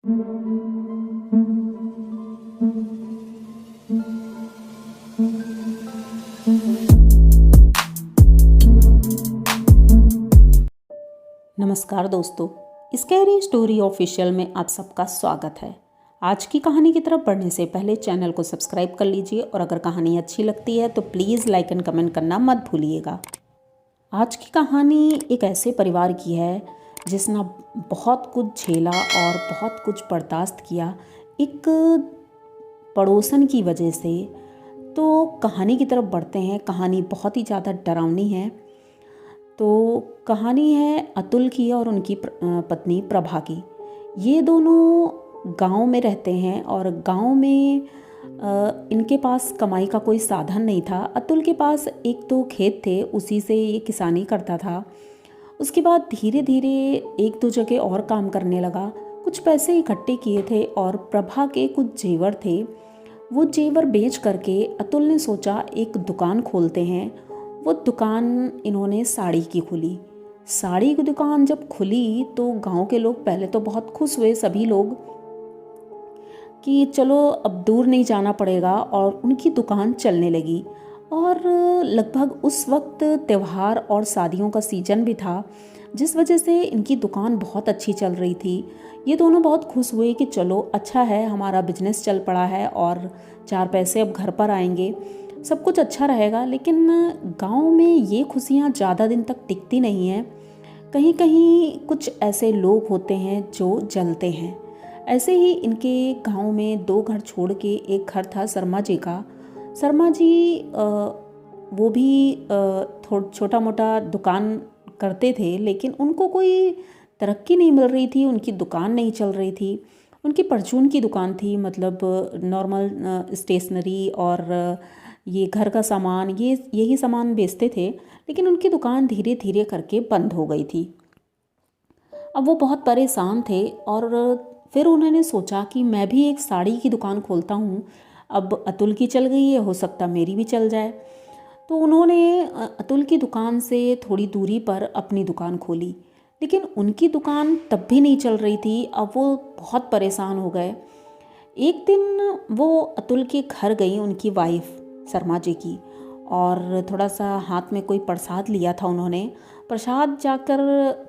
नमस्कार दोस्तों, scary story official में आप सबका स्वागत है। आज की कहानी की तरफ बढ़ने से पहले चैनल को सब्सक्राइब कर लीजिए और अगर कहानी अच्छी लगती है तो प्लीज़ लाइक एंड कमेंट करना मत भूलिएगा। आज की कहानी एक ऐसे परिवार की है जिसने बहुत कुछ झेला और बहुत कुछ बर्दाश्त किया एक पड़ोसन की वजह से। तो कहानी की तरफ बढ़ते हैं। कहानी बहुत ही ज़्यादा डरावनी है। तो कहानी है अतुल की और उनकी पत्नी प्रभा की। ये दोनों गांव में रहते हैं और गांव में इनके पास कमाई का कोई साधन नहीं था। अतुल के पास एक तो खेत थे, उसी से ये किसानी करता था। उसके बाद धीरे धीरे एक दो जगह और काम करने लगा। कुछ पैसे इकट्ठे किए थे और प्रभा के कुछ जेवर थे। वो जेवर बेच करके अतुल ने सोचा एक दुकान खोलते हैं। वो दुकान इन्होंने साड़ी की खोली। साड़ी की दुकान जब खुली तो गांव के लोग पहले तो बहुत खुश हुए, सभी लोग, कि चलो अब दूर नहीं जाना पड़ेगा, और उनकी दुकान चलने लगी। और लगभग उस वक्त त्यौहार और शादियों का सीजन भी था, जिस वजह से इनकी दुकान बहुत अच्छी चल रही थी। ये दोनों बहुत खुश हुए कि चलो अच्छा है, हमारा बिजनेस चल पड़ा है और 4 पैसे अब घर पर आएंगे, सब कुछ अच्छा रहेगा। लेकिन गांव में ये खुशियाँ ज़्यादा दिन तक टिकती नहीं हैं। कहीं कहीं कुछ ऐसे लोग होते हैं जो जलते हैं। ऐसे ही इनके गांव में 2 घर छोड़ के एक घर था शर्मा जी का। शर्मा जी वो भी छोटा मोटा दुकान करते थे, लेकिन उनको कोई तरक्की नहीं मिल रही थी। उनकी दुकान नहीं चल रही थी। उनकी परचून की दुकान थी, मतलब नॉर्मल स्टेशनरी और ये घर का सामान, यही सामान बेचते थे। लेकिन उनकी दुकान धीरे धीरे करके बंद हो गई थी। अब वो बहुत परेशान थे और फिर उन्होंने सोचा कि मैं भी एक साड़ी की दुकान खोलता हूँ। अब अतुल की चल गई है, हो सकता मेरी भी चल जाए। तो उन्होंने अतुल की दुकान से थोड़ी दूरी पर अपनी दुकान खोली। लेकिन उनकी दुकान तब भी नहीं चल रही थी। अब वो बहुत परेशान हो गए। एक दिन वो अतुल के घर गई, उनकी वाइफ शर्मा जी की, और थोड़ा सा हाथ में कोई प्रसाद लिया था उन्होंने। प्रसाद जाकर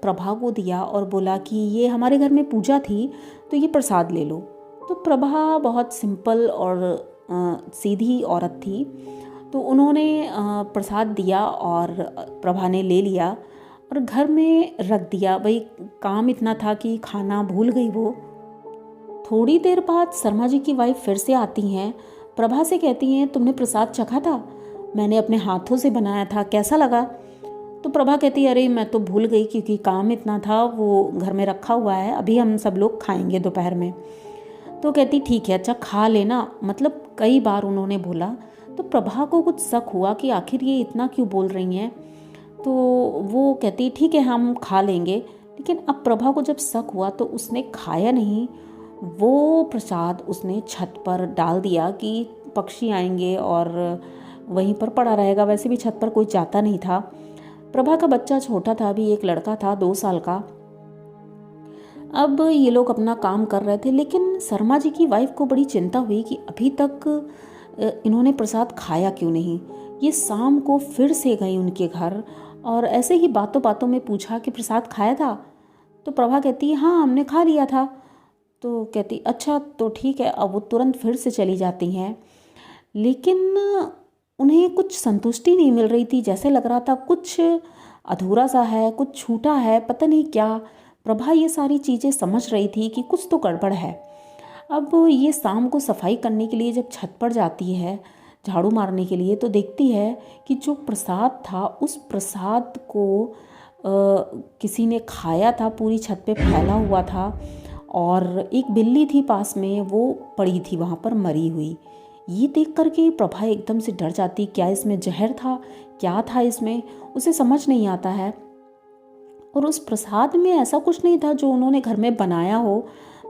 प्रभा को दिया और बोला कि ये हमारे घर में पूजा थी, तो ये प्रसाद ले लो। तो प्रभा बहुत सिंपल और सीधी औरत थी, तो उन्होंने प्रसाद दिया और प्रभा ने ले लिया और घर में रख दिया। भाई काम इतना था कि खाना भूल गई वो। थोड़ी देर बाद शर्मा जी की वाइफ फिर से आती हैं। प्रभा से कहती हैं, तुमने प्रसाद चखा था? मैंने अपने हाथों से बनाया था, कैसा लगा? तो प्रभा कहती है, अरे मैं तो भूल गई क्योंकि काम इतना था, वो घर में रखा हुआ है, अभी हम सब लोग खाएंगे दोपहर में। तो कहती ठीक है, अच्छा खा लेना। मतलब कई बार उन्होंने बोला। तो प्रभा को कुछ शक हुआ कि आखिर ये इतना क्यों बोल रही हैं। तो वो कहती ठीक है, हम खा लेंगे। लेकिन अब प्रभा को जब शक हुआ तो उसने खाया नहीं। वो प्रसाद उसने छत पर डाल दिया कि पक्षी आएंगे और वहीं पर पड़ा रहेगा। वैसे भी छत पर कोई जाता नहीं था। प्रभा का बच्चा छोटा था, अभी एक लड़का था 2 साल का। अब ये लोग अपना काम कर रहे थे, लेकिन शर्मा जी की वाइफ को बड़ी चिंता हुई कि अभी तक इन्होंने प्रसाद खाया क्यों नहीं। ये शाम को फिर से गई उनके घर और ऐसे ही बातों बातों में पूछा कि प्रसाद खाया था? तो प्रभा कहती है, हाँ हमने खा लिया था। तो कहती अच्छा तो ठीक है। अब वो तुरंत फिर से चली जाती हैं। लेकिन उन्हें कुछ संतुष्टि नहीं मिल रही थी। जैसे लग रहा था कुछ अधूरा सा है, कुछ छूटा है, पता नहीं क्या। प्रभा ये सारी चीज़ें समझ रही थी कि कुछ तो गड़बड़ है। अब ये शाम को सफाई करने के लिए जब छत पर जाती है झाड़ू मारने के लिए, तो देखती है कि जो प्रसाद था उस प्रसाद को किसी ने खाया था, पूरी छत पे फैला हुआ था। और एक बिल्ली थी पास में, वो पड़ी थी वहाँ पर मरी हुई। ये देख करके प्रभा एकदम से डर जाती। क्या इसमें जहर था, क्या था इसमें, उसे समझ नहीं आता है। और उस प्रसाद में ऐसा कुछ नहीं था जो उन्होंने घर में बनाया हो,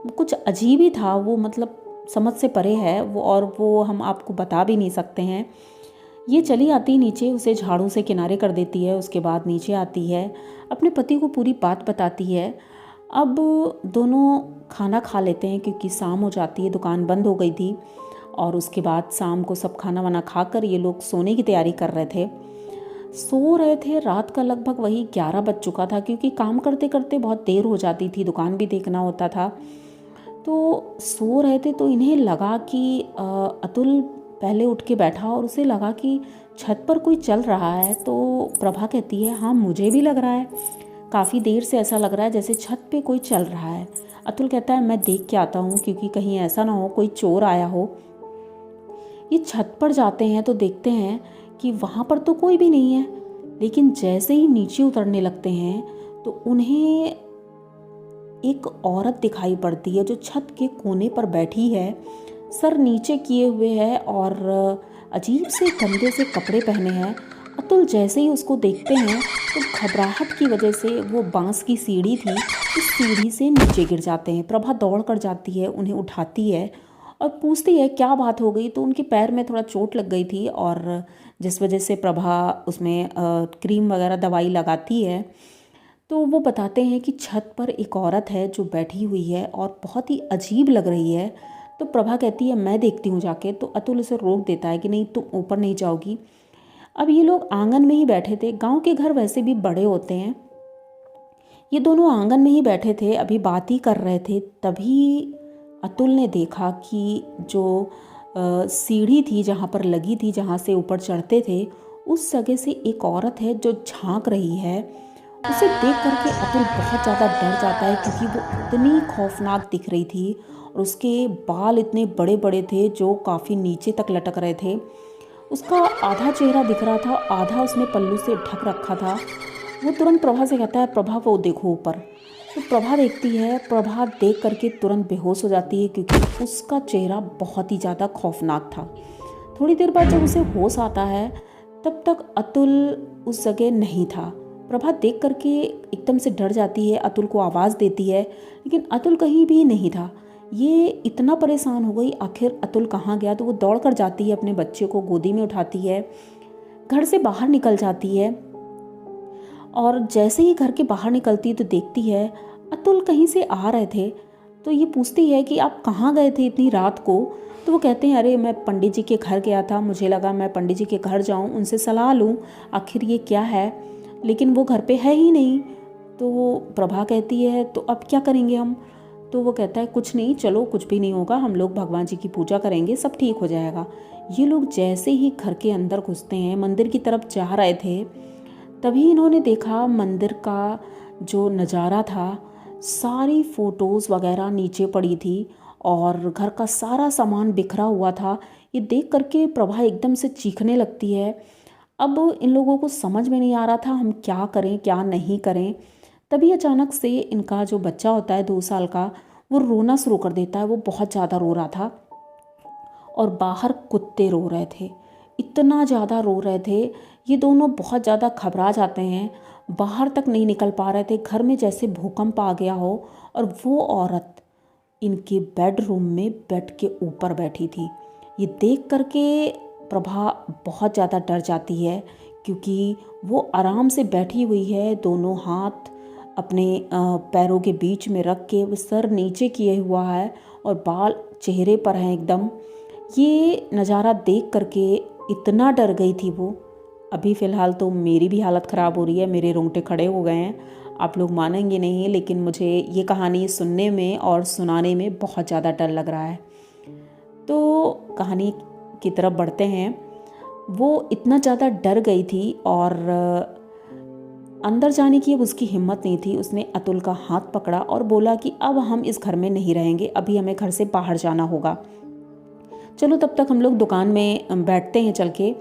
कुछ अजीब ही था वो, मतलब समझ से परे है वो, और वो हम आपको बता भी नहीं सकते हैं। ये चली आती नीचे, उसे झाड़ू से किनारे कर देती है। उसके बाद नीचे आती है, अपने पति को पूरी बात बताती है। अब दोनों खाना खा लेते हैं क्योंकि शाम हो जाती है, दुकान बंद हो गई थी। और उसके बाद शाम को सब खाना वाना खाकर ये लोग सोने की तैयारी कर रहे थे। सो रहे थे, रात का लगभग वही 11 बज चुका था क्योंकि काम करते करते बहुत देर हो जाती थी, दुकान भी देखना होता था। तो सो रहे थे तो इन्हें लगा कि अतुल पहले उठ के बैठा और उसे लगा कि छत पर कोई चल रहा है। तो प्रभा कहती है, हाँ मुझे भी लग रहा है, काफ़ी देर से ऐसा लग रहा है जैसे छत पे कोई चल रहा है। अतुल कहता है, मैं देख के आता हूँ क्योंकि कहीं ऐसा ना हो कोई चोर आया हो। ये छत पर जाते हैं तो देखते हैं कि वहाँ पर तो कोई भी नहीं है, लेकिन जैसे ही नीचे उतरने लगते हैं तो उन्हें एक औरत दिखाई पड़ती है जो छत के कोने पर बैठी है, सर नीचे किए हुए है और अजीब से गंदे से कपड़े पहने हैं। अतुल जैसे ही उसको देखते हैं तो घबराहट की वजह से वो बांस की सीढ़ी थी, उस सीढ़ी से नीचे गिर जाते हैं। प्रभा दौड़ कर जाती है, उन्हें उठाती है और पूछती है क्या बात हो गई। तो उनके पैर में थोड़ा चोट लग गई थी और जिस वजह से प्रभा उसमें क्रीम वगैरह दवाई लगाती है। तो वो बताते हैं कि छत पर एक औरत है जो बैठी हुई है और बहुत ही अजीब लग रही है। तो प्रभा कहती है, मैं देखती हूँ जाके। तो अतुल उसे रोक देता है कि नहीं, तुम ऊपर नहीं जाओगी। अब ये लोग आंगन में ही बैठे थे, गांव के घर वैसे भी बड़े होते हैं। ये दोनों आंगन में ही बैठे थे, अभी बात ही कर रहे थे। तभी अतुल ने देखा कि जो सीढ़ी थी जहाँ पर लगी थी, जहाँ से ऊपर चढ़ते थे, उस जगह से एक औरत है जो झांक रही है। उसे देख करके अतुल बहुत ज़्यादा डर जाता है क्योंकि वो इतनी खौफनाक दिख रही थी और उसके बाल इतने बड़े बड़े थे जो काफ़ी नीचे तक लटक रहे थे। उसका आधा चेहरा दिख रहा था, आधा उसने पल्लू से ढक रखा था। वो तुरंत प्रभा से कहता है, प्रभा वो देखो ऊपर। तो प्रभा देखती है, प्रभा देख करके तुरंत बेहोश हो जाती है क्योंकि उसका चेहरा बहुत ही ज़्यादा खौफनाक था। थोड़ी देर बाद जब उसे होश आता है तब तक अतुल उस जगह नहीं था। प्रभा देख करके एकदम से डर जाती है, अतुल को आवाज़ देती है, लेकिन अतुल कहीं भी नहीं था। ये इतना परेशान हो गई आखिर अतुल कहाँ गया। तो वो दौड़ कर जाती है, अपने बच्चे को गोदी में उठाती है, घर से बाहर निकल जाती है। और जैसे ही घर के बाहर निकलती है तो देखती है अतुल कहीं से आ रहे थे। तो ये पूछती है कि आप कहाँ गए थे इतनी रात को। तो वो कहते हैं, अरे मैं पंडित जी के घर गया था, मुझे लगा मैं पंडित जी के घर जाऊँ, उनसे सलाह लूँ आखिर ये क्या है, लेकिन वो घर पे है ही नहीं। तो प्रभा कहती है, तो अब क्या करेंगे हम। तो वो कहता है, कुछ नहीं, चलो कुछ भी नहीं होगा, हम लोग भगवान जी की पूजा करेंगे, सब ठीक हो जाएगा। ये लोग जैसे ही घर के अंदर घुसते हैं, मंदिर की तरफ जा रहे थे, तभी इन्होंने देखा मंदिर का जो नज़ारा था, सारी फ़ोटोज़ वगैरह नीचे पड़ी थी और घर का सारा सामान बिखरा हुआ था। ये देख करके प्रभा एकदम से चीखने लगती है। अब इन लोगों को समझ में नहीं आ रहा था हम क्या करें क्या नहीं करें। तभी अचानक से इनका जो बच्चा होता है 2 साल का, वो रोना शुरू कर देता है। वो बहुत ज़्यादा रो रहा था और बाहर कुत्ते रो रहे थे, इतना ज़्यादा रो रहे थे। ये दोनों बहुत ज़्यादा घबरा जाते हैं, बाहर तक नहीं निकल पा रहे थे, घर में जैसे भूकंप आ गया हो। और वो औरत इनके बेडरूम में बेड के ऊपर बैठी थी। ये देख करके प्रभा बहुत ज़्यादा डर जाती है क्योंकि वो आराम से बैठी हुई है, दोनों हाथ अपने पैरों के बीच में रख के, वो सर नीचे किए हुआ है और बाल चेहरे पर हैं एकदम। ये नज़ारा देख करके इतना डर गई थी वो। अभी फ़िलहाल तो मेरी भी हालत ख़राब हो रही है, मेरे रोंगटे खड़े हो गए हैं। आप लोग मानेंगे नहीं, लेकिन मुझे ये कहानी सुनने में और सुनाने में बहुत ज़्यादा डर लग रहा है। तो कहानी की तरफ बढ़ते हैं। वो इतना ज़्यादा डर गई थी और अंदर जाने की अब उसकी हिम्मत नहीं थी। उसने अतुल का हाथ पकड़ा और बोला कि अब हम इस घर में नहीं रहेंगे, अभी हमें घर से बाहर जाना होगा। चलो तब तक हम लोग दुकान में बैठते हैं चल के।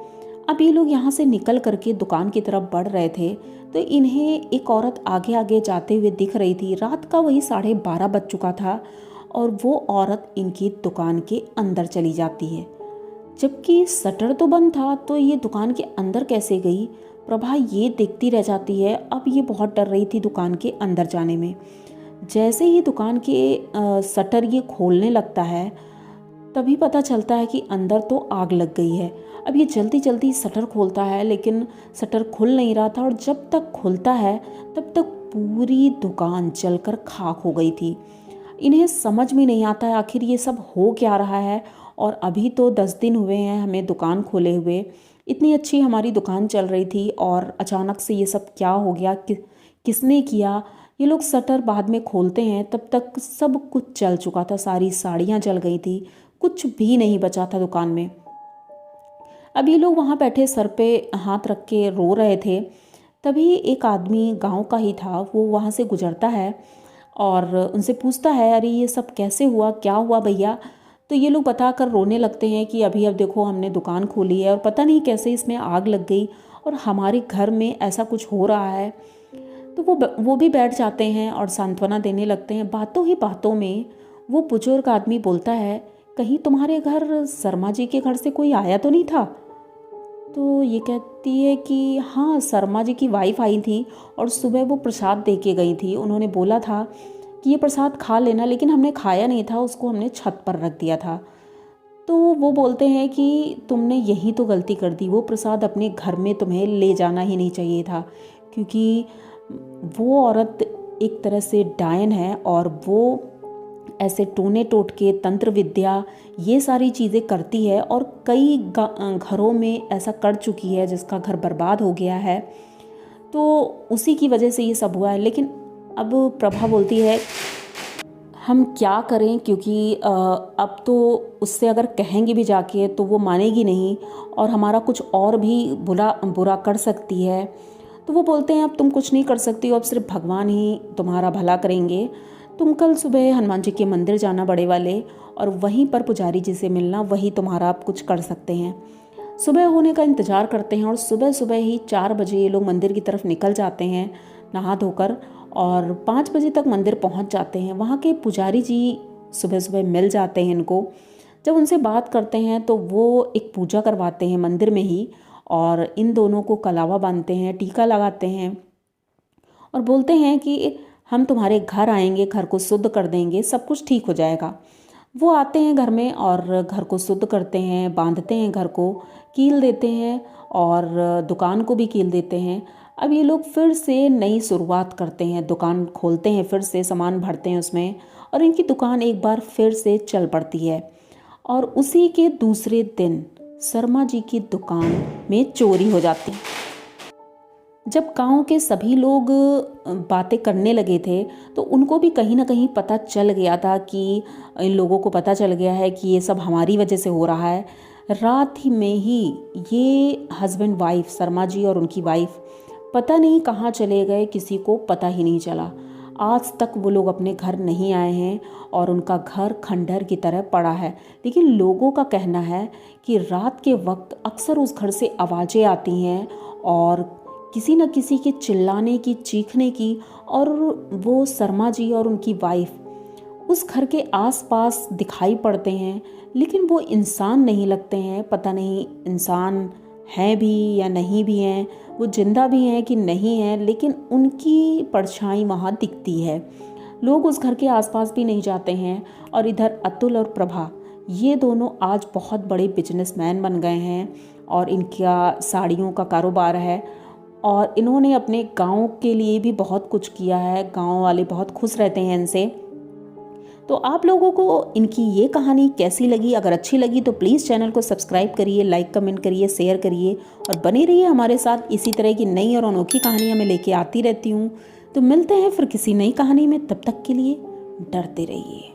अब ये लोग यहाँ से निकल करके दुकान की तरफ बढ़ रहे थे तो इन्हें एक औरत आगे आगे जाते हुए दिख रही थी। रात का वही 12:30 बज चुका था और वो औरत इनकी दुकान के अंदर चली जाती है, जबकि शटर तो बंद था। तो ये दुकान के अंदर कैसे गई, प्रभा ये देखती रह जाती है। अब ये बहुत डर रही थी दुकान के अंदर जाने में। जैसे ही दुकान के शटर ये खोलने लगता है तभी पता चलता है कि अंदर तो आग लग गई है। अब ये जल्दी जल्दी शटर खोलता है लेकिन शटर खुल नहीं रहा था और जब तक खुलता है तब तक पूरी दुकान जलकर खाक हो गई थी। इन्हें समझ में नहीं आता है आखिर ये सब हो क्या रहा है। और अभी तो 10 दिन हुए हैं हमें दुकान खोले हुए, इतनी अच्छी हमारी दुकान चल रही थी और अचानक से ये सब क्या हो गया, किसने किया। ये लोग शटर बाद में खोलते हैं, तब तक सब कुछ जल चुका था, सारी साड़ियाँ जल गई थी, कुछ भी नहीं बचा था दुकान में। अब ये लोग वहाँ बैठे सर पे हाथ रख के रो रहे थे। तभी एक आदमी गांव का ही था, वो वहाँ से गुजरता है और उनसे पूछता है, अरे ये सब कैसे हुआ, क्या हुआ भैया। तो ये लोग बता कर रोने लगते हैं कि अभी अब देखो हमने दुकान खोली है और पता नहीं कैसे इसमें आग लग गई और हमारे घर में ऐसा कुछ हो रहा है। तो वो भी बैठ जाते हैं और सांत्वना देने लगते हैं। बातों ही बातों में वो बुजुर्ग आदमी बोलता है, कहीं तुम्हारे घर शर्मा जी के घर से कोई आया तो नहीं था। तो ये कहती है कि हाँ, शर्मा जी की वाइफ आई थी और सुबह वो प्रसाद दे के गई थी। उन्होंने बोला था कि ये प्रसाद खा लेना, लेकिन हमने खाया नहीं था, उसको हमने छत पर रख दिया था। तो वो बोलते हैं कि तुमने यही तो गलती कर दी, वो प्रसाद अपने घर में तुम्हें ले जाना ही नहीं चाहिए था, क्योंकि वो औरत एक तरह से डायन है और वो ऐसे टोने टोटके तंत्र विद्या ये सारी चीज़ें करती है और कई घरों में ऐसा कर चुकी है जिसका घर बर्बाद हो गया है। तो उसी की वजह से ये सब हुआ है। लेकिन अब प्रभा बोलती है हम क्या करें, क्योंकि अब तो उससे अगर कहेंगे भी जाके तो वो मानेगी नहीं और हमारा कुछ और भी बुरा कर सकती है। तो वो बोलते हैं अब तुम कुछ नहीं कर सकती हो, अब सिर्फ भगवान ही तुम्हारा भला करेंगे। तुम कल सुबह हनुमान जी के मंदिर जाना बड़े वाले और वहीं पर पुजारी जी से मिलना, वही तुम्हारा आप कुछ कर सकते हैं। सुबह होने का इंतज़ार करते हैं और सुबह सुबह ही 4 बजे ये लोग मंदिर की तरफ निकल जाते हैं नहा धोकर और 5 बजे तक मंदिर पहुंच जाते हैं। वहाँ के पुजारी जी सुबह सुबह मिल जाते हैं इनको। जब उनसे बात करते हैं तो वो एक पूजा करवाते हैं मंदिर में ही और इन दोनों को कलावा बांधते हैं, टीका लगाते हैं और बोलते हैं कि हम तुम्हारे घर आएंगे, घर को शुद्ध कर देंगे, सब कुछ ठीक हो जाएगा। वो आते हैं घर में और घर को शुद्ध करते हैं, बांधते हैं, घर को कील देते हैं और दुकान को भी कील देते हैं। अब ये लोग फिर से नई शुरुआत करते हैं, दुकान खोलते हैं, फिर से सामान भरते हैं उसमें और इनकी दुकान एक बार फिर से चल पड़ती है। और उसी के दूसरे दिन शर्मा जी की दुकान में चोरी हो जाती है। जब गांव के सभी लोग बातें करने लगे थे तो उनको भी कहीं ना कहीं पता चल गया था कि इन लोगों को पता चल गया है कि ये सब हमारी वजह से हो रहा है। रात ही में ही ये हस्बैंड वाइफ, शर्मा जी और उनकी वाइफ पता नहीं कहाँ चले गए, किसी को पता ही नहीं चला। आज तक वो लोग अपने घर नहीं आए हैं और उनका घर खंडहर की तरह पड़ा है। लेकिन लोगों का कहना है कि रात के वक्त अक्सर उस घर से आवाज़ें आती हैं और किसी न किसी के चिल्लाने की, चीखने की, और वो शर्मा जी और उनकी वाइफ उस घर के आसपास दिखाई पड़ते हैं, लेकिन वो इंसान नहीं लगते हैं। पता नहीं इंसान हैं भी या नहीं भी हैं, वो जिंदा भी हैं कि नहीं हैं, लेकिन उनकी परछाई वहाँ दिखती है। लोग उस घर के आसपास भी नहीं जाते हैं। और इधर अतुल और प्रभा ये दोनों आज बहुत बड़े बिजनेसमैन बन गए हैं और इनका साड़ियों का कारोबार है और इन्होंने अपने गांव के लिए भी बहुत कुछ किया है। गांव वाले बहुत खुश रहते हैं इनसे। तो आप लोगों को इनकी ये कहानी कैसी लगी? अगर अच्छी लगी तो प्लीज़ चैनल को सब्सक्राइब करिए, लाइक कमेंट करिए, शेयर करिए और बने रहिए हमारे साथ। इसी तरह की नई और अनोखी कहानियाँ मैं लेके आती रहती हूँ। तो मिलते हैं फिर किसी नई कहानी में, तब तक के लिए डरते रहिए।